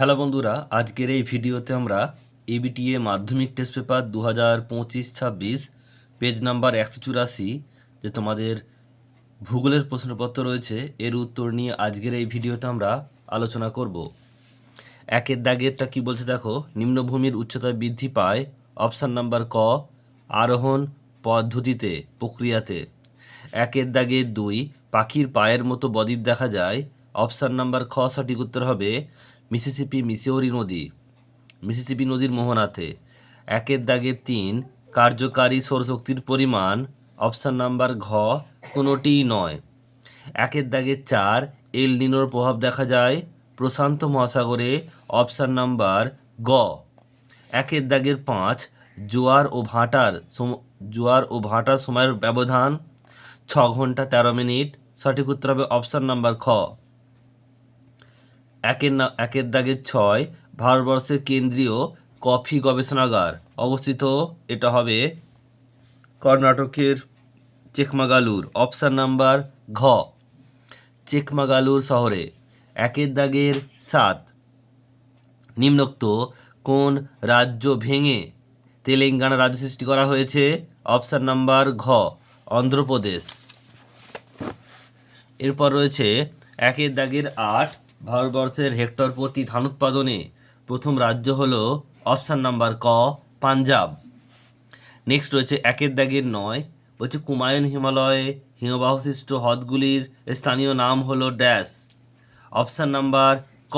Hello বন্ধুরা, আজকের এই ভিডিওতে আমরা এবিটিএ মাধ্যমিক টেস্ট পেপার 2025-26 পেজ নাম্বার 184 যে তোমাদের ভূগোলের প্রশ্নপত্র রয়েছে এর উত্তর নিয়ে আজকের এই ভিডিওতে আমরা আলোচনা করব। একের দাগেরটা কি বলছে দেখো, নিম্নভূমির উচ্চতা বৃদ্ধি পায় অপশান নাম্বার ক আরোহণ পদ্ধতিতে প্রক্রিয়াতে। একের দাগের 2 পাখির পায়ের মতো বদ্বীপ দেখা যায় অপশান নাম্বার খ সঠিক উত্তর হবে মিসিসিপি নদীর মোহনাতে। একের দাগের 3 কার্যকারী সৌরশক্তির পরিমাণ অপশান নাম্বার ঘ কোনোটিই নয়। একের দাগের 4 এল নিনোর প্রভাব দেখা যায় প্রশান্ত মহাসাগরে অপশান নাম্বার গ। একের দাগের 5 জোয়ার ও ভাটার সময়ের ব্যবধান 6 ঘন্টা 13 মিনিট, সঠিক উত্তর হবে অপশান নাম্বার খ। একের দাগের 6 ভারতবর্ষের কেন্দ্রীয় কফি গবেষণাগার অবস্থিত, এটা হবে কর্ণাটকের চেকমাগালুর, অপশান নাম্বার ঘ চেকমাগালুর শহরে। একের দাগের 7 নিম্নোক্ত কোন রাজ্য ভেঙে তেলেঙ্গানা রাজ্য সৃষ্টি করা হয়েছে অপশান নাম্বার ঘ অন্ধ্রপ্রদেশ। এরপর রয়েছে একের দাগের 8 ভারতবর্ষের হেক্টর প্রতি ধান উৎপাদনে প্রথম রাজ্য হলো অপশান নাম্বার ক পাঞ্জাব। নেক্সট রয়েছে একের দাগের 9 বলছে কুমায়ুন হিমালয়ে হিমবাহসৃষ্ট হ্রদগুলির স্থানীয় নাম হলো ড্যাশ, অপশান নাম্বার ক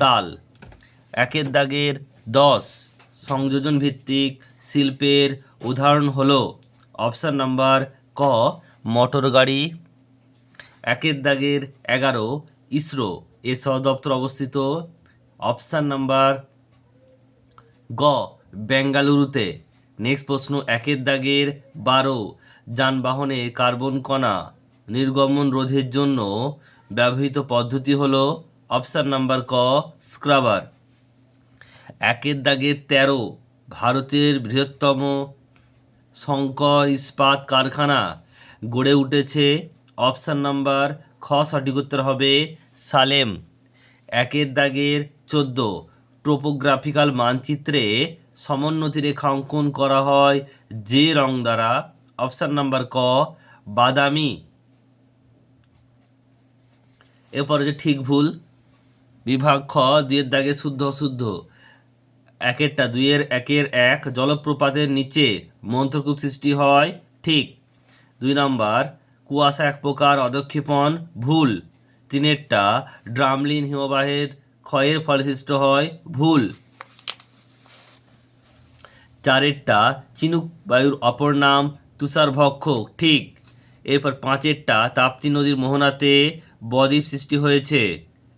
তাল। একের দাগের 10 সংযোজন ভিত্তিক শিল্পের উদাহরণ হলো অপশান নাম্বার ক মোটর গাড়ি। একের দাগের 11 ইসরো এর সদর দপ্তর অবস্থিত, অপশান নাম্বার গ বেঙ্গালুরুতে। নেক্সট প্রশ্ন একের দাগের 12 যানবাহনে কার্বন কণা নির্গমন রোধের জন্য ব্যবহৃত পদ্ধতি হলো অপশান নাম্বার ক স্ক্রাবার। একের দাগের 13 ভারতের বৃহত্তম শঙ্কর ইস্পাত কারখানা গড়ে উঠেছে অপশান নাম্বার খ সঠিক উত্তর হবে সালেম। একের দাগের 14 টোপোগ্রাফিক্যাল মানচিত্রে সমোন্নতি রেখা অঙ্কন করা হয় যে রং দ্বারা, অপশান নাম্বার ক বাদামি। এরপরে যে ঠিক ভুল বিভাগ খ 2 দাগে শুদ্ধ অশুদ্ধ। একের 1 জলপ্রপাতের নিচে মন্ত্রকূপ সৃষ্টি হয় ঠিক। 2 নম্বর কুয়াশা এক প্রকার অদক্ষেপণ ভুল। 3 ড্রামলিন হিমবাহের ক্ষয়ের ফলে সৃষ্ট হয় ভুল। 4 চিনুক বায়ুর অপর নাম তুষারভক্ষক ঠিক। এরপর 5 তাপ্তি নদীর মোহনাতে বদ্বীপ সৃষ্টি হয়েছে,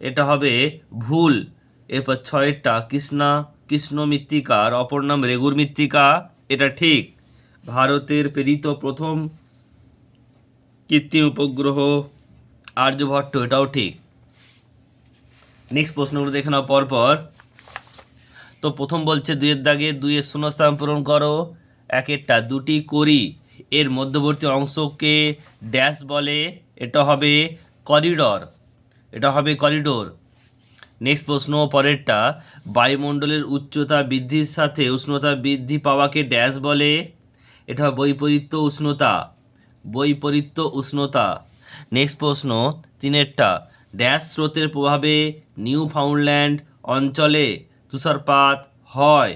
এটা হবে ভুল। এরপর 6 কৃষ্ণ মৃত্তিকার অপর নাম রেগুর মৃত্তিকা, এটা ঠিক। ভারতের প্রেরিত প্রথম কৃত্রিম উপগ্রহ আর্যভট্ট, এটাও ঠিক। নেক্সট প্রশ্নগুলো দেখে নাও পরপর। তো প্রথম বলছে 2 দাগে 2 শূন্যস্থান পূরণ করো। 2টি করি এর মধ্যবর্তী অংশকে ড্যাশ বলে, এটা হবে করিডোর। নেক্সট প্রশ্ন পরেরটা বায়ুমণ্ডলের উচ্চতা বৃদ্ধির সাথে উষ্ণতা বৃদ্ধি পাওয়াকে ড্যাশ বলে, এটা বৈপরীত্য উষ্ণতা। নেক্সট প্রশ্ন 3 ড্যাশ স্রোতের প্রভাবে নিউ ফাউন্ডল্যান্ড অঞ্চলে তুষারপাত হয়,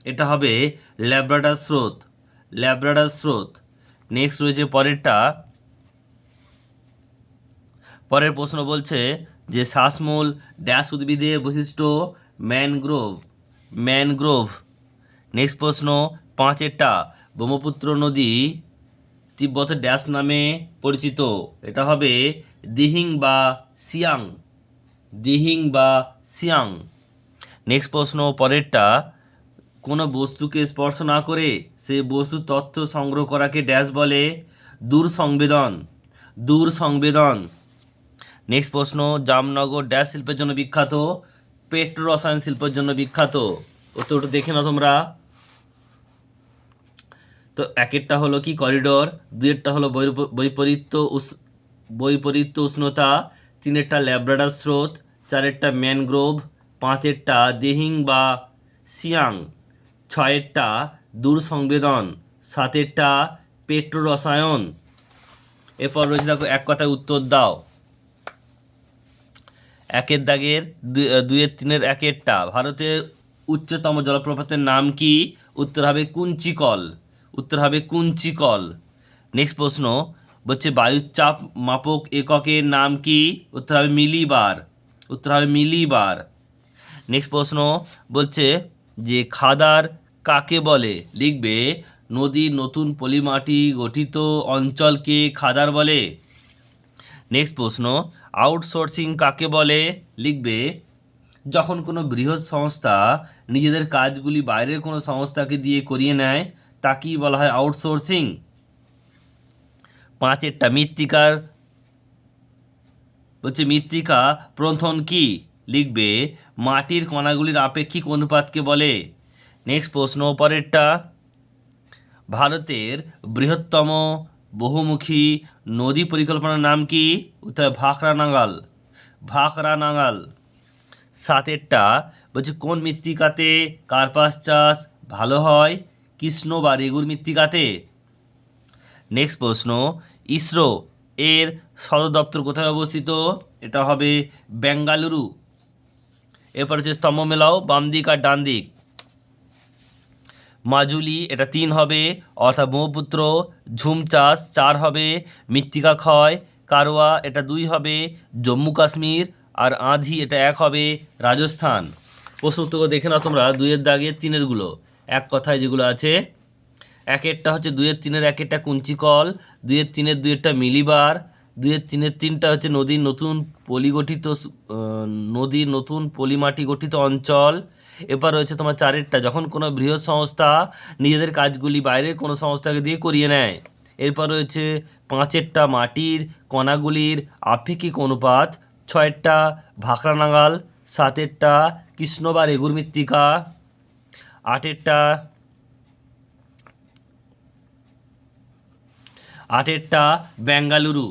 এটা হবে ল্যাব্রাডর স্রোত। নেক্সট রয়েছে পরের প্রশ্ন বলছে যে শ্বাসমূল ড্যাশ উদ্ভিদের বৈশিষ্ট্য ম্যানগ্রোভ। নেক্সট প্রশ্ন 5 ব্রহ্মপুত্র নদী তিব্বতের ড্যাশ নামে পরিচিত, এটা হবে দিহিং বা সিয়াং। নেক্সট প্রশ্ন পরেরটা কোনো বস্তুকে স্পর্শ না করে সেই বস্তুর তথ্য সংগ্রহ করাকে ড্যাশ বলে দূর সংবেদন। নেক্সট প্রশ্ন জামনগর ড্যাশ শিল্পের জন্য বিখ্যাত, পেট্রো রসায়ন শিল্পের জন্য বিখ্যাত, উত্তরটা দেখে নাও তোমরা। তো 1 হলো কি করিডোর, 2 হলো বৈপরীত্য উষ্ণতা, 3 ল্যাব্রাডর স্রোত, 4 ম্যানগ্রোভ, পাঁচেরটা দিহিং বা সিয়াং, ছয়েরটা দূর সংবেদন, সাতেরটা পেট্রো রসায়ন। এরপর রয়েছে দেখো এক কথায় উত্তর দাও। একের দাগের দুইয়ের তিনের একেরটা ভারতের উচ্চতম জলপ্রপাতের নাম কি? উত্তর হবে কুঞ্চিকল। উত্তর হবে কুঞ্চিকল। নেক্সট প্রশ্ন বলছে বায়ুর চাপ মাপক এককের নাম কি? উত্তর হবে মিলিবার। উত্তর হবে মিলিবার। নেক্সট প্রশ্ন বলছে যে খাদার কাকে বলে? লিখবে নদীর নতুন পলিমাটি গঠিত অঞ্চলকে খাদার বলে। নেক্সট প্রশ্ন আউটসোর্সিং কাকে বলে? লিখবে যখন কোনো বৃহৎ সংস্থা নিজেদের কাজগুলি বাইরের কোনো সংস্থাকে দিয়ে করিয়ে নেয় তাকেই বলা হয় আউটসোর্সিং। পাঁচেরটা মৃত্তিকার বলছে মৃত্তিকা প্রন্থন কি? লিখবে মাটির কণাগুলির আপেক্ষিক অনুপাতকে বলে। নেক্সট প্রশ্ন পরেরটা ভারতের বৃহত্তম বহুমুখী নদী পরিকল্পনার নাম কি? উত্তর ভাখরানাগাল। ভাখরানাগাল। সাতেরটা বলছে কোন মৃত্তিকাতে কার্পাস চাষ ভালো হয়? কৃষ্ণ বা রেগুর মৃত্তিকাতে। নেক্সট প্রশ্ন ইসরো এর সদর দপ্তর কোথায় অবস্থিত? এটা হবে বেঙ্গালুরু। এরপর হচ্ছে স্তম্ভ মেলাও বাম দিক আর ডান দিক। মাজুলি এটা 3 হবে অর্থাৎ ব্রহ্মপুত্র। ঝুম চাষ 4 হবে, মৃত্তিকা ক্ষয়। কারওয়া এটা 2 হবে, জম্মু কাশ্মীর। আর আঁধি এটা 1 হবে, রাজস্থান। প্রশ্ন উত্তর দেখে নাও তোমরা 2-এর দাগের 3-এরগুলো এক কথায় যেগুলো আছে। একেরটা হচ্ছে 2-এর 3-এর একেরটা কুঞ্চিকল, 2-এর 3-এর 2-এরটা মিলিবার, 2-এর 3-এর 3টা হচ্ছে নদীর নতুন পলিমাটি গঠিত অঞ্চল। এবার রয়েছে তোমার 4-এরটা যখন কোনো বৃহৎ সংস্থা নিজেদের কাজগুলি বাইরের কোনো সংস্থাকে দিয়ে করিয়ে নেয়। এরপর রয়েছে 5-এরটা মাটির কণাগুলির আপেক্ষিক অনুপাত, 6-এরটা ভাখরানাগাল, 7-এরটা কৃষ্ণ বা রেগুর মৃত্তিকা, 8-এরটা বেঙ্গালুরু।